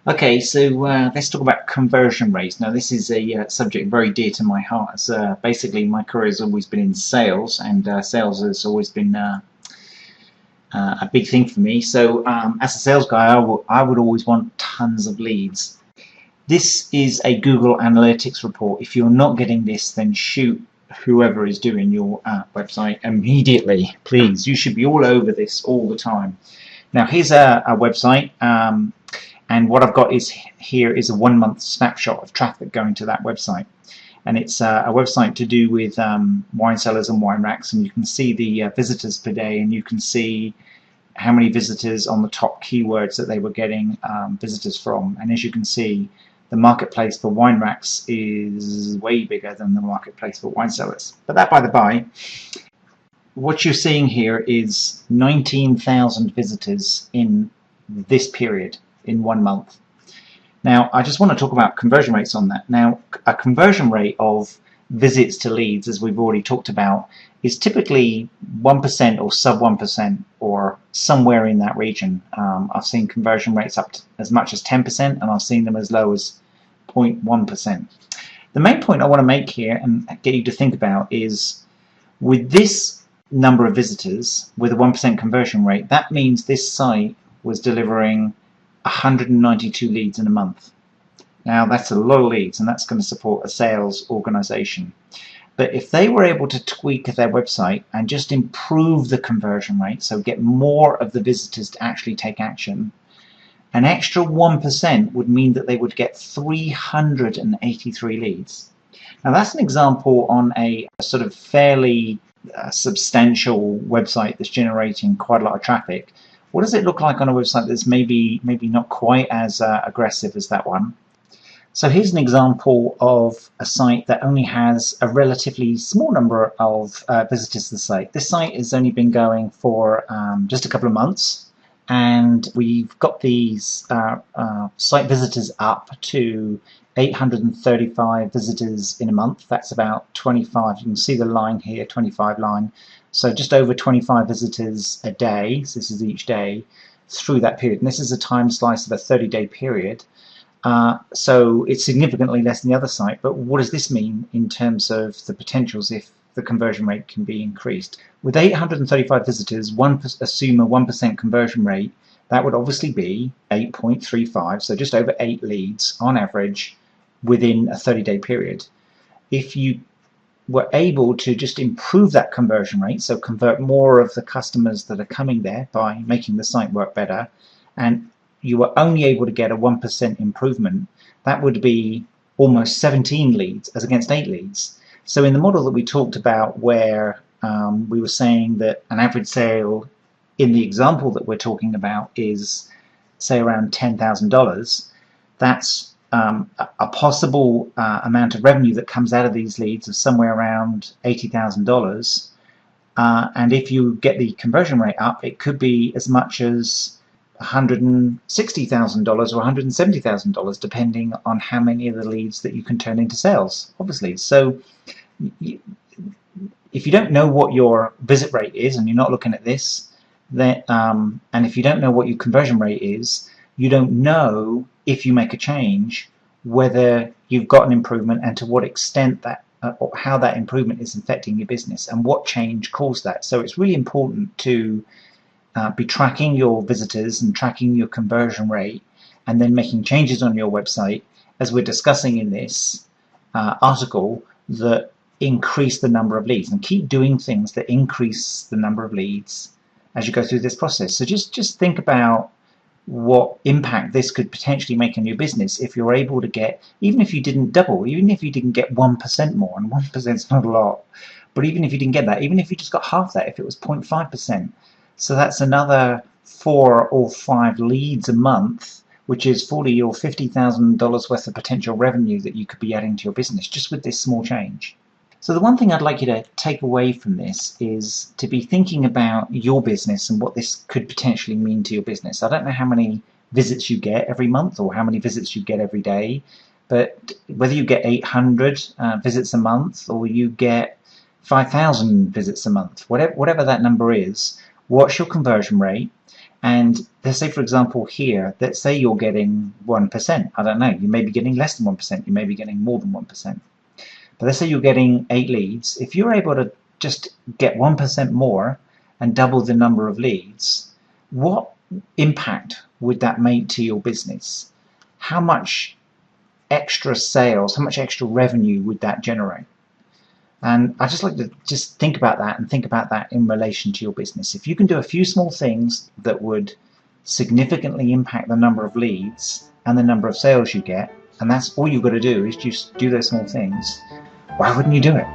Okay, so let's talk about conversion rates. Now, this is a subject very dear to my heart. As, basically, my career has always been in sales, and sales has always been a big thing for me. So, as a sales guy, I would always want tons of leads. This is a Google Analytics report. If you're not getting this, then shoot whoever is doing your website immediately, please. You should be all over this all the time. Now, here's a website. And what I've got here is a 1 month snapshot of traffic going to that website. And it's a website to do with wine cellars and wine racks. And you can see the visitors per day, and you can see how many visitors on the top keywords that they were getting visitors from. And as you can see, the marketplace for wine racks is way bigger than the marketplace for wine cellars. But that by the by, what you're seeing here is 19,000 visitors in this period, in 1 month. Now, I just want to talk about conversion rates on that. Now, a conversion rate of visits to leads, as we've already talked about, is typically 1% or sub 1% or somewhere in that region. I've seen conversion rates up to as much as 10%, and I've seen them as low as 0.1%. The main point I want to make here and get you to think about is, with this number of visitors with a 1% conversion rate, that means this site was delivering 192 leads in a month. Now, that's a lot of leads, and that's going to support a sales organization. But if they were able to tweak their website and just improve the conversion rate, so get more of the visitors to actually take action, an extra 1% would mean that they would get 383 leads. Now, that's an example on a sort of fairly substantial website that's generating quite a lot of traffic. What does it look like on a website that's maybe not quite as aggressive as that one? So here's an example of a site that only has a relatively small number of visitors to the site. This site has only been going for just a couple of months, and we've got these site visitors up to 835 visitors in a month. That's about 25. You can see the line here, 25 line. So just over 25 visitors a day, so this is each day, through that period. And this is a time slice of a 30-day period. So it's significantly less than the other site. But what does this mean in terms of the potentials if the conversion rate can be increased? With 835 visitors, assume a 1% conversion rate, that would obviously be 8.35, so just over 8 leads on average within a 30-day period. If you were able to just improve that conversion rate, so convert more of the customers that are coming there by making the site work better, and you were only able to get a 1% improvement, that would be almost 17 leads as against 8 leads. So in the model that we talked about, where we were saying that an average sale in the example that we're talking about is, say, around $10,000, that's a possible amount of revenue that comes out of these leads of somewhere around $80,000. And if you get the conversion rate up, it could be as much as $160,000 or $170,000, depending on how many of the leads that you can turn into sales, obviously. So if you don't know what your visit rate is and you're not looking at this, then, and if you don't know what your conversion rate is, you don't know, if you make a change, whether you've got an improvement and to what extent that or how that improvement is affecting your business and what change caused that. So it's really important to be tracking your visitors and tracking your conversion rate, and then making changes on your website, as we're discussing in this article, that increase the number of leads, and keep doing things that increase the number of leads as you go through this process. So just think about what impact this could potentially make on your business if you're able to get, even if you didn't double, even if you didn't get 1% more, and 1% is not a lot, but even if you didn't get that, even if you just got half that, if it was 0.5%, so that's another 4 or 5 leads a month, which is $40,000 or $50,000 worth of potential revenue that you could be adding to your business just with this small change. So the one thing I'd like you to take away from this is to be thinking about your business and what this could potentially mean to your business. I don't know how many visits you get every month or how many visits you get every day, but whether you get 800 visits a month or you get 5,000 visits a month, whatever that number is, what's your conversion rate? And let's say, for example, here, let's say you're getting 1%. I don't know, you may be getting less than 1%, you may be getting more than 1%. But let's say you're getting 8 leads. If you're able to just get 1% more and double the number of leads, what impact would that make to your business? How much extra sales, how much extra revenue would that generate? And I just like to just think about that and think about that in relation to your business. If you can do a few small things that would significantly impact the number of leads and the number of sales you get, and that's all you've got to do is just do those small things, why wouldn't you do it?